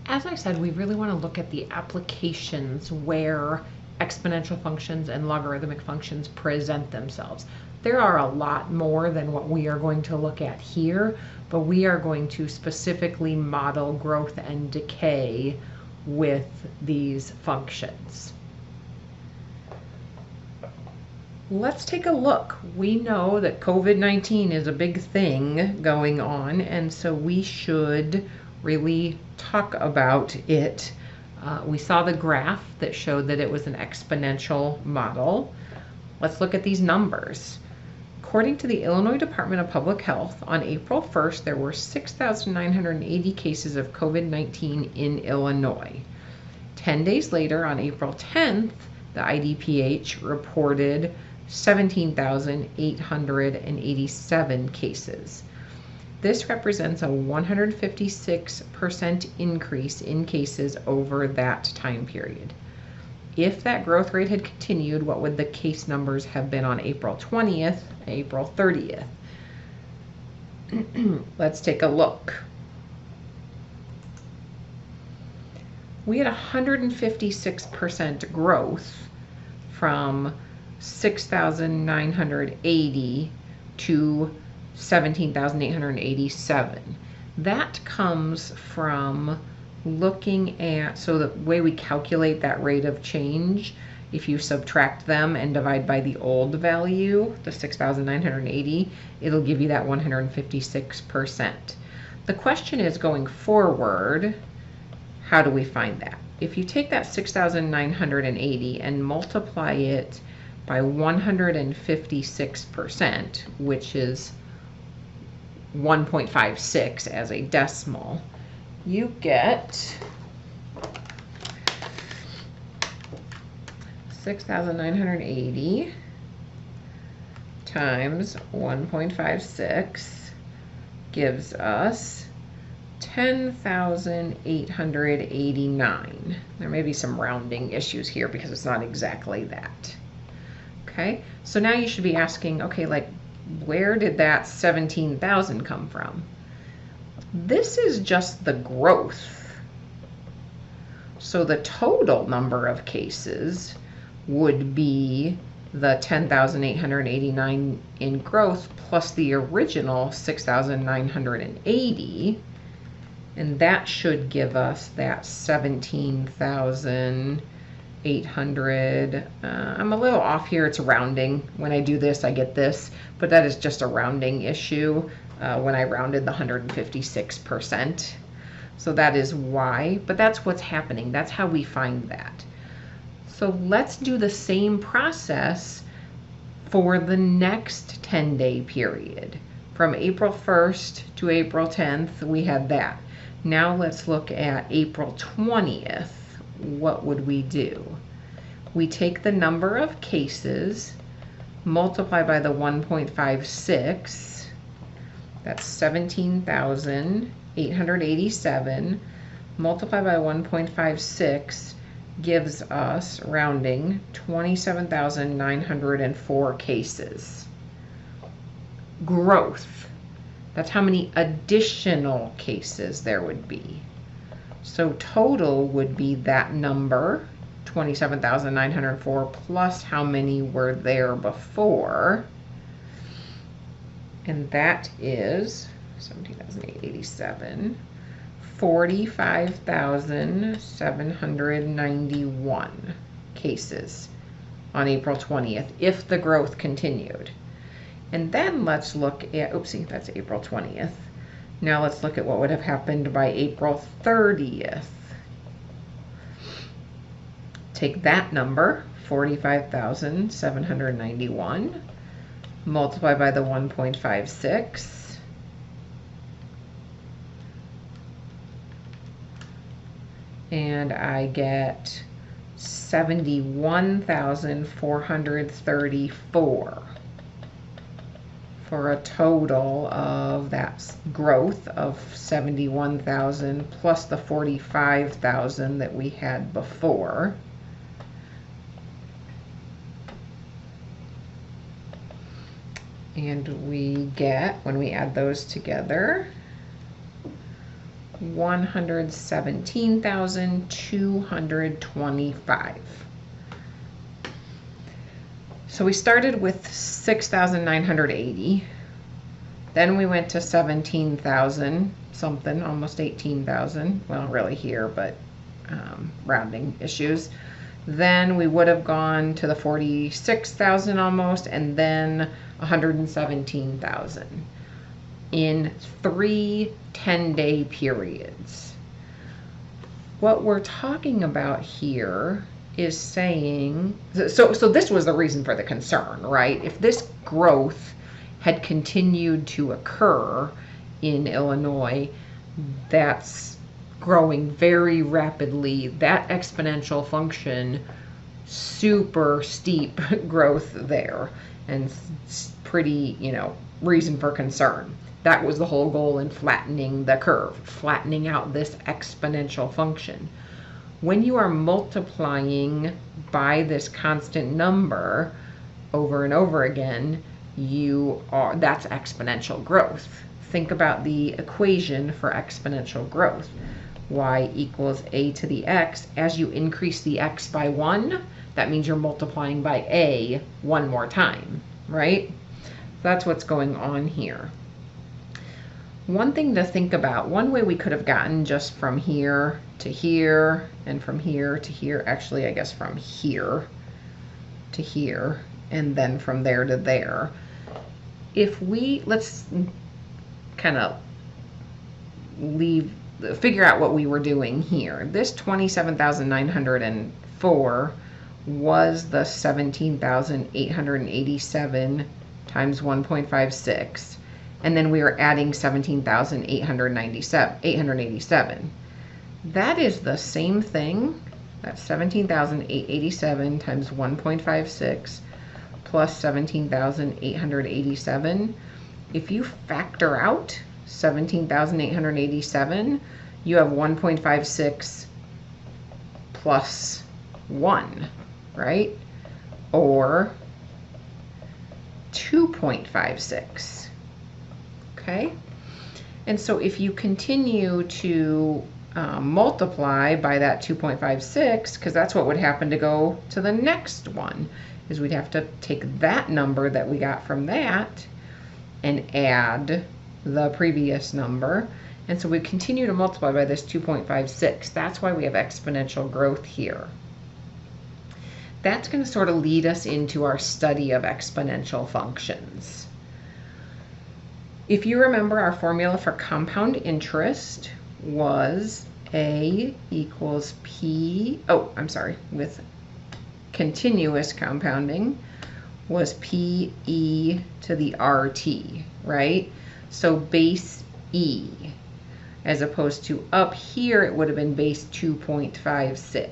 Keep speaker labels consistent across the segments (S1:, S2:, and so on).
S1: As I said, we really want to look at the applications where exponential functions and logarithmic functions present themselves. There are a lot more than what we are going to look at here, but we are going to specifically model growth and decay with these functions. Let's take a look. We know that COVID-19 is a big thing going on, and so we should really talk about it. We saw the graph that showed that it was an exponential model. Let's look at these numbers. According to the Illinois Department of Public Health, on April 1st, there were 6,980 cases of COVID-19 in Illinois. 10 days later, on April 10th, the IDPH reported 17,887 cases. This represents a 156% increase in cases over that time period. If that growth rate had continued, what would the case numbers have been on April 20th, April 30th? Let's take a look. We had 156% growth from 6,980 to 17,887. That comes from looking at, so the way we calculate that rate of change, if you subtract them and divide by the old value, the 6,980, it'll give you that 156%. The question is, going forward, how do we find that? If you take that 6,980 and multiply it by 156%, which is 1.56 as a decimal, you get 6,980 times 1.56 gives us 10,889. There may be some rounding issues here because it's not exactly that. Okay, so now you should be asking, okay, like, where did that 17,000 come from? This is just the growth. So the total number of cases would be the 10,889 in growth plus the original 6,980. And that should give us that 17,800. I'm a little off here. It's rounding. When I do this, I get this, but that is just a rounding issue when I rounded the 156%. So that is why, but that's what's happening. That's how we find that. So let's do the same process for the next 10-day period. From April 1st to April 10th, we had that. Now let's look at April 20th. What would we do? We take the number of cases, multiply by the 1.56, that's 17,887, multiply by 1.56 gives us, rounding, 27,904 cases. Growth. That's how many additional cases there would be. So total would be that number, 27,904, plus how many were there before. And that is 17,887, 45,791 cases on April 20th, if the growth continued. And then let's look at, oopsie, that's April 20th. Now let's look at what would have happened by April 30th. Take that number, 45,791, multiply by the 1.56, and I get 71,434. For a total of that growth of 71,000 plus the 45,000 that we had before. And we get, when we add those together, 117,225. So we started with 6,980. Then we went to 17,000 something, almost 18,000. Well, really here, but rounding issues. Then we would have gone to the 46,000 almost, and then 117,000 in 3 10-day periods. What we're talking about here is saying, so this was the reason for the concern, right? If this growth had continued to occur in Illinois, that's growing very rapidly, that exponential function, super steep growth there, and pretty, reason for concern. That was the whole goal in flattening the curve, flattening out this exponential function. When you are multiplying by this constant number over and over again, that's exponential growth. Think about the equation for exponential growth. Y equals a to the x. As you increase the x by 1, that means you're multiplying by a one more time, right? That's what's going on here. One thing to think about, one way we could have gotten just from here to here, and from here to here, actually I guess from here to here, and then from there to there. If let's kind of figure out what we were doing here. This 27,904 was the 17,887 times 1.56. And then we are adding 17,887. That is the same thing. That's 17,887 times 1.56 plus 17,887. If you factor out 17,887, you have 1.56 plus 1, right? Or 2.56. Okay? And so if you continue to multiply by that 2.56, because that's what would happen to go to the next one, is we'd have to take that number that we got from that and add the previous number. And so we continue to multiply by this 2.56. That's why we have exponential growth here. That's going to sort of lead us into our study of exponential functions. If you remember, our formula for compound interest was A equals P, with continuous compounding was PE to the RT, right? So base E, as opposed to up here, it would have been base 2.56.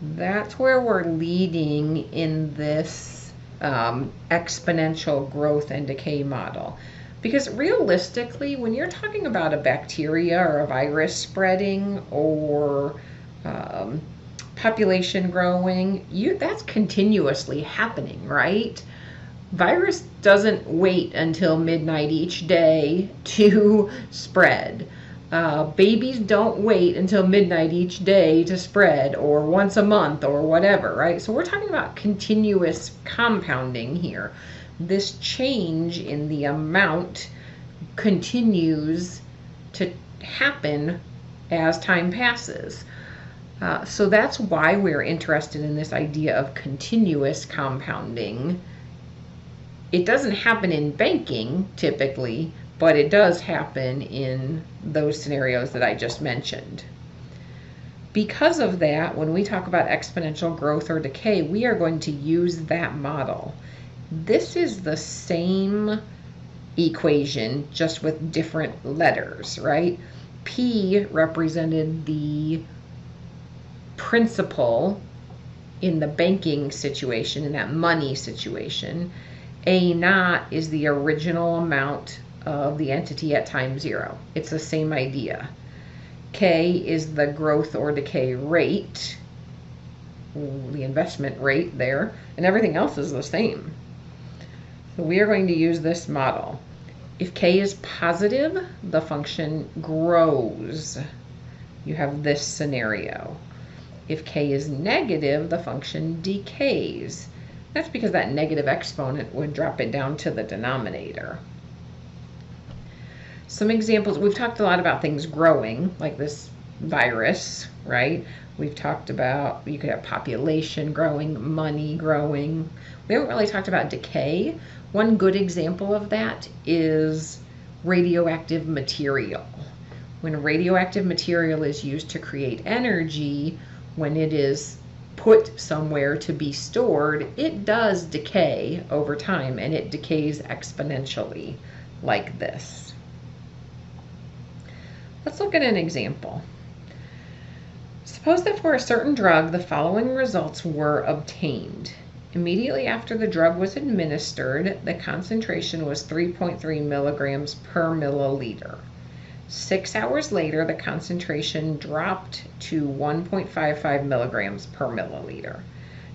S1: That's where we're leading in this exponential growth and decay model. Because realistically, when you're talking about a bacteria or a virus spreading or population growing, that's continuously happening, right? Virus doesn't wait until midnight each day to spread. Babies don't wait until midnight each day to spread, or once a month, or whatever, right? So we're talking about continuous compounding here. This change in the amount continues to happen as time passes. So that's why we're interested in this idea of continuous compounding. It doesn't happen in banking typically, but it does happen in those scenarios that I just mentioned. Because of that, when we talk about exponential growth or decay, we are going to use that model. This is the same equation, just with different letters, right? P represented the principal in the banking situation, in that money situation. A naught is the original amount of the entity at time 0. It's the same idea. K is the growth or decay rate, the investment rate there, and everything else is the same. So we are going to use this model. If k is positive, the function grows. You have this scenario. If k is negative, the function decays. That's because that negative exponent would drop it down to the denominator. Some examples, we've talked a lot about things growing, like this virus, right? We've talked about, you could have population growing, money growing. We haven't really talked about decay. One good example of that is radioactive material. When radioactive material is used to create energy, when it is put somewhere to be stored, it does decay over time, and it decays exponentially like this. Let's look at an example. Suppose that for a certain drug, the following results were obtained. Immediately after the drug was administered, the concentration was 3.3 milligrams per milliliter. 6 hours later, the concentration dropped to 1.55 milligrams per milliliter.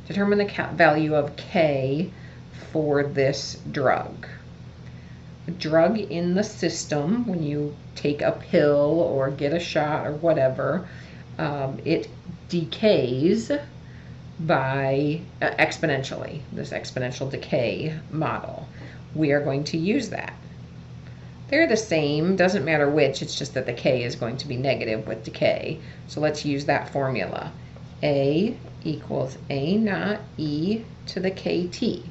S1: Determine the value of K for this drug. A drug in the system, when you take a pill or get a shot or whatever, it decays by exponentially, this exponential decay model. We are going to use that. They're the same, doesn't matter which, it's just that the K is going to be negative with decay. So let's use that formula. A equals A naught E to the KT.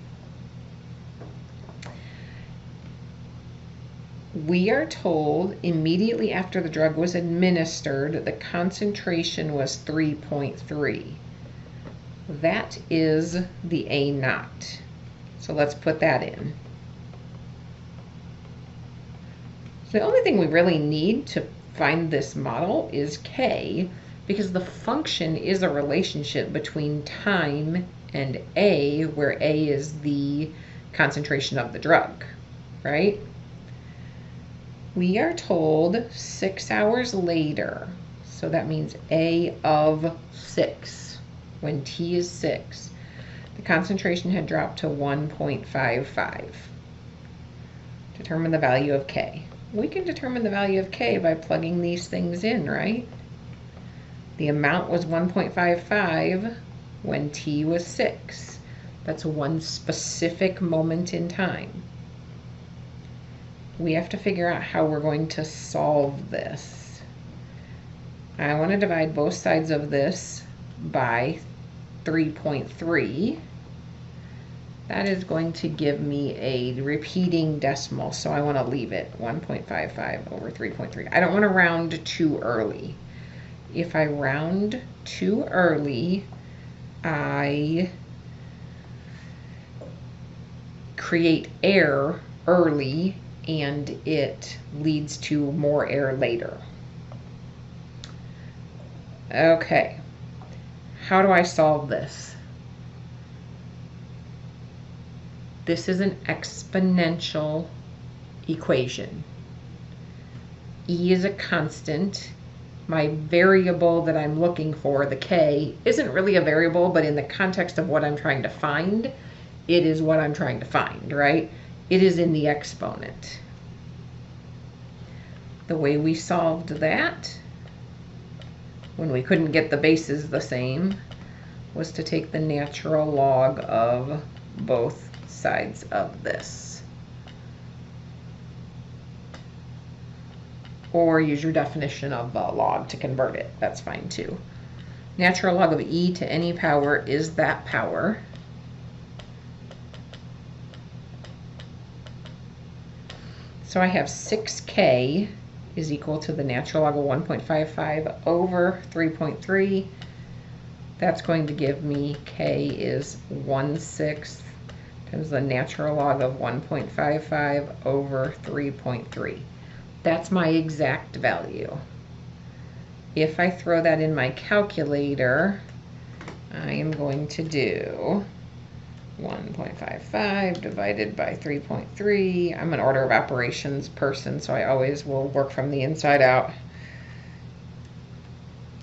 S1: We are told immediately after the drug was administered, the concentration was 3.3. That is the A naught. So let's put that in. So the only thing we really need to find this model is K, because the function is a relationship between time and A, where A is the concentration of the drug, right? We are told 6 hours later, so that means A of 6, when T is 6, the concentration had dropped to 1.55. Determine the value of K. We can determine the value of K by plugging these things in, right? The amount was 1.55 when T was 6. That's one specific moment in time. We have to figure out how we're going to solve this. I want to divide both sides of this by 3.3. That is going to give me a repeating decimal, so I want to leave it 1.55 over 3.3. I don't want to round too early. If I round too early, I create error early, and it leads to more error later. Okay, how do I solve this? This is an exponential equation. E is a constant. My variable that I'm looking for, the K, isn't really a variable, but in the context of what I'm trying to find, it is what I'm trying to find, right? It is in the exponent. The way we solved that, when we couldn't get the bases the same, was to take the natural log of both sides of this. Or use your definition of log to convert it. That's fine too. Natural log of e to any power is that power. So I have 6k is equal to the natural log of 1.55 over 3.3. That's going to give me k is 1/6 times the natural log of 1.55 over 3.3. That's my exact value. If I throw that in my calculator, I am going to do 1.55 divided by 3.3. I'm an order of operations person, so I always will work from the inside out.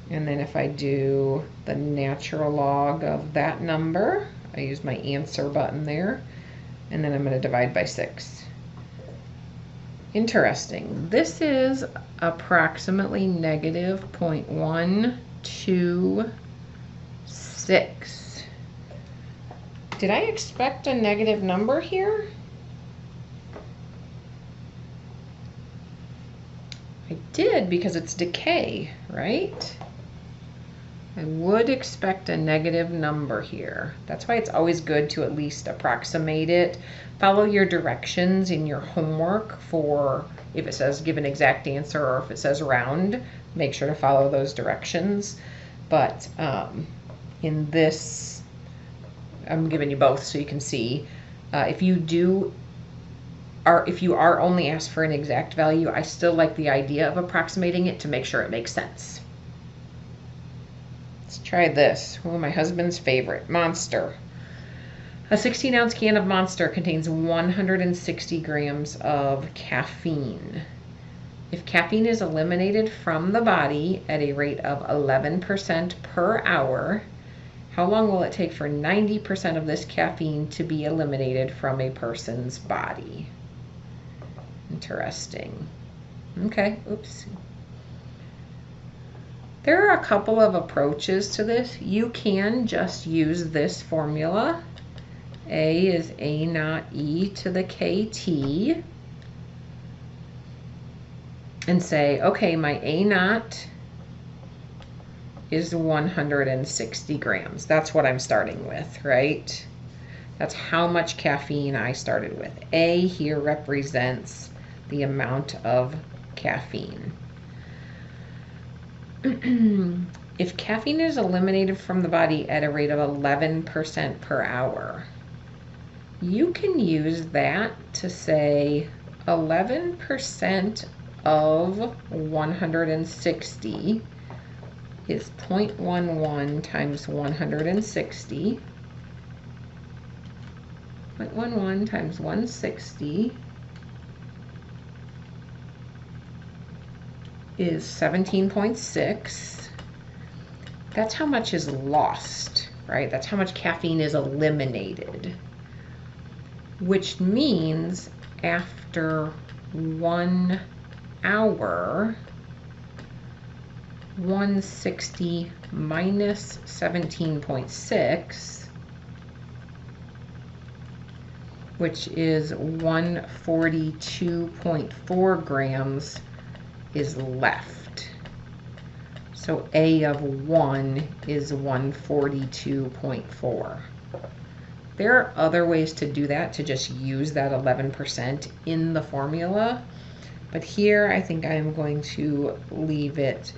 S1: And then if I do the natural log of that number, I use my answer button there, and then I'm going to divide by 6. Interesting. This is approximately negative 0.126. Did I expect a negative number here? I did, because it's decay, right? I would expect a negative number here. That's why it's always good to at least approximate it. Follow your directions in your homework for if it says give an exact answer or if it says round, make sure to follow those directions. But in this, I'm giving you both so you can see. If you are only asked for an exact value, I still like the idea of approximating it to make sure it makes sense. Let's try this. Oh, my husband's favorite, Monster. A 16-ounce can of Monster contains 160 grams of caffeine. If caffeine is eliminated from the body at a rate of 11% per hour, how long will it take for 90% of this caffeine to be eliminated from a person's body? Interesting. Okay, oops. There are a couple of approaches to this. You can just use this formula. A is A naught E to the KT. And say, okay, my A naught is 160 grams. That's what I'm starting with, right? That's how much caffeine I started with. A here represents the amount of caffeine. If caffeine is eliminated from the body at a rate of 11% per hour, you can use that to say 11% of 160 is 0.11 times 160. 0.11 times 160 is 17.6. That's how much is lost, right? That's how much caffeine is eliminated, which means after 1 hour, 160 minus 17.6, which is 142.4 grams, is left. So A of 1 is 142.4. There are other ways to do that, to just use that 11% in the formula. But here I think I am going to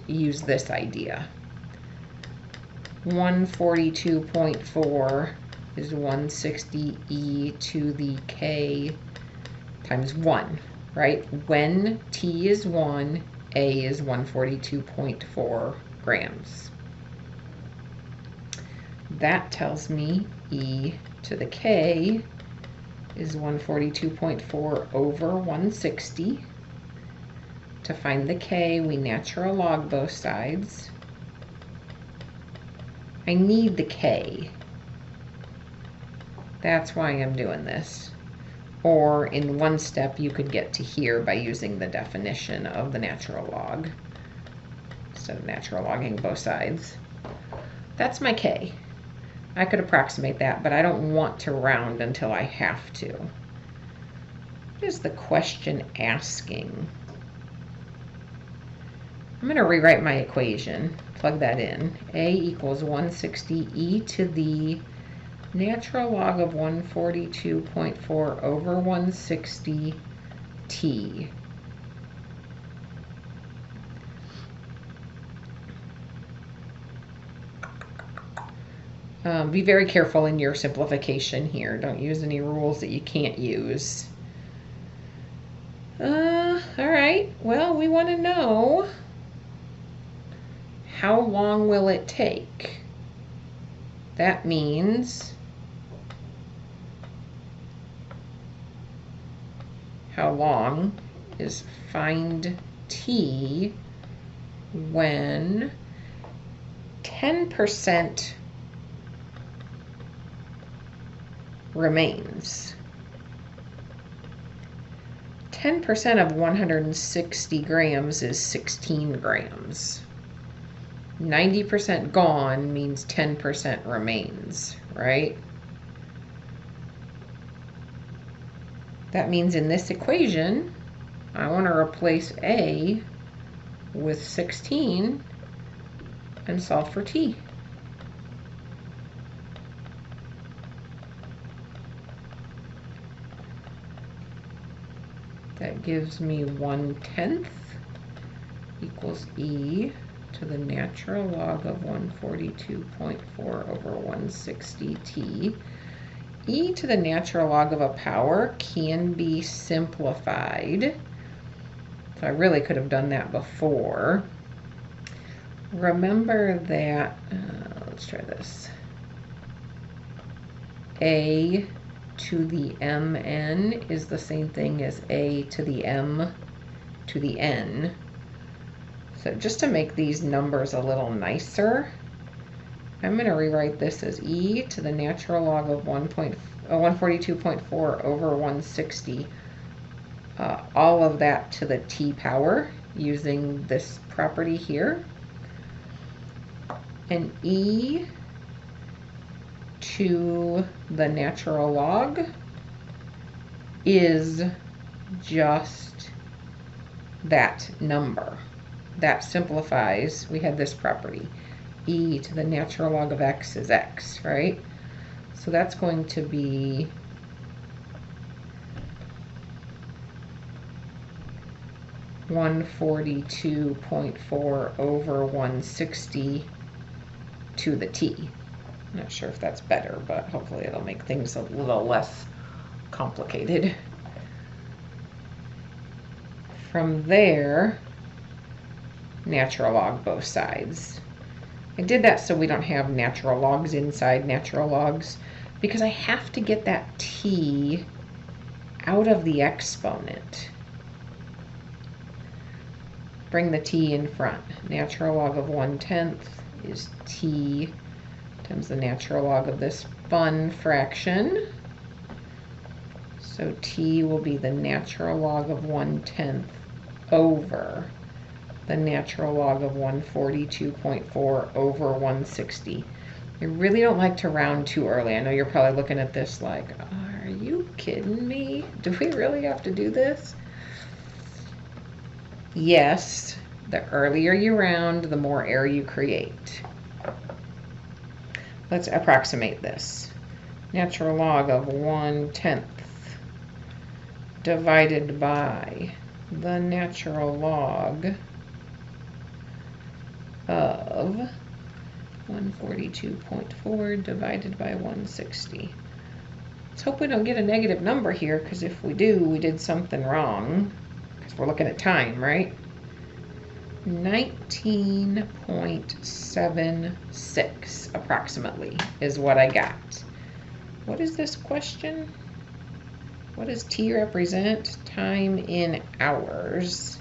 S1: use this idea. 142.4 is 160 E to the K times 1, right? When T is 1, A is 142.4 grams. That tells me E to the K is 142.4 over 160. To find the K, we natural log both sides. I need the K. That's why I'm doing this. Or in one step, you could get to here by using the definition of the natural log instead of natural logging both sides. That's my K. I could approximate that, but I don't want to round until I have to. What is the question asking? I'm going to rewrite my equation, plug that in. A equals 160 E to the natural log of 142.4 over 160 T. Be very careful in your simplification here. Don't use any rules that you can't use. All right, well, we want to know, how long will it take? That means how long is find T when 10% remains. 10% of 160 grams is 16 grams. 90% gone means 10% remains, right? That means in this equation, I want to replace A with 16 and solve for T. That gives me 1/10 equals E to the natural log of 142.4 over 160 T. E to the natural log of a power can be simplified. So I really could have done that before. Remember that, let's try this. A to the mn is the same thing as A to the m to the n. So just to make these numbers a little nicer, I'm going to rewrite this as E to the natural log of 142.4 over 160. All of that to the t power using this property here. And E to the natural log is just that number. That simplifies. We had this property. E to the natural log of x is x, right? So that's going to be (142.4 over 160 to the t). I'm not sure if that's better, but hopefully it'll make things a little less complicated. From there, natural log both sides. I did that so we don't have natural logs inside natural logs, because I have to get that t out of the exponent. Bring the t in front. Natural log of 1/10 is t times the natural log of this fun fraction. So t will be the natural log of 1/10 over the natural log of 142.4 over 160. I really don't like to round too early. I know you're probably looking at this like, are you kidding me? Do we really have to do this? Yes, the earlier you round, the more error you create. Let's approximate this. Natural log of 1/10 divided by the natural log of 142.4 divided by 160. Let's hope we don't get a negative number here, because if we do, we did something wrong, because we're looking at time, right? 19.76 approximately is what I got. What is this question? What does T represent? Time in hours.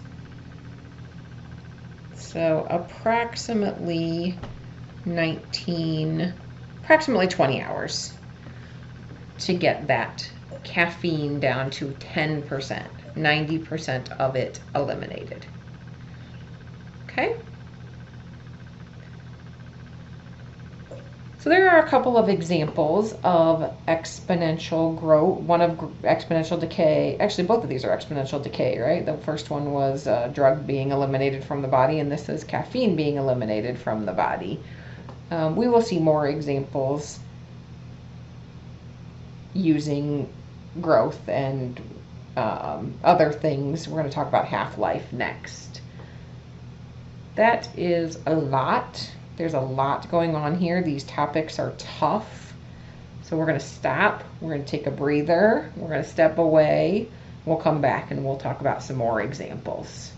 S1: So approximately 20 hours to get that caffeine down to 10%, 90% of it eliminated. Okay? So there are a couple of examples of exponential growth. One of exponential decay. Actually, both of these are exponential decay, right? The first one was drug being eliminated from the body, and this is caffeine being eliminated from the body. We will see more examples using growth and other things. We're going to talk about half-life next. That is a lot. There's a lot going on here. These topics are tough. So we're going to stop. We're going to take a breather. We're going to step away. We'll come back and we'll talk about some more examples.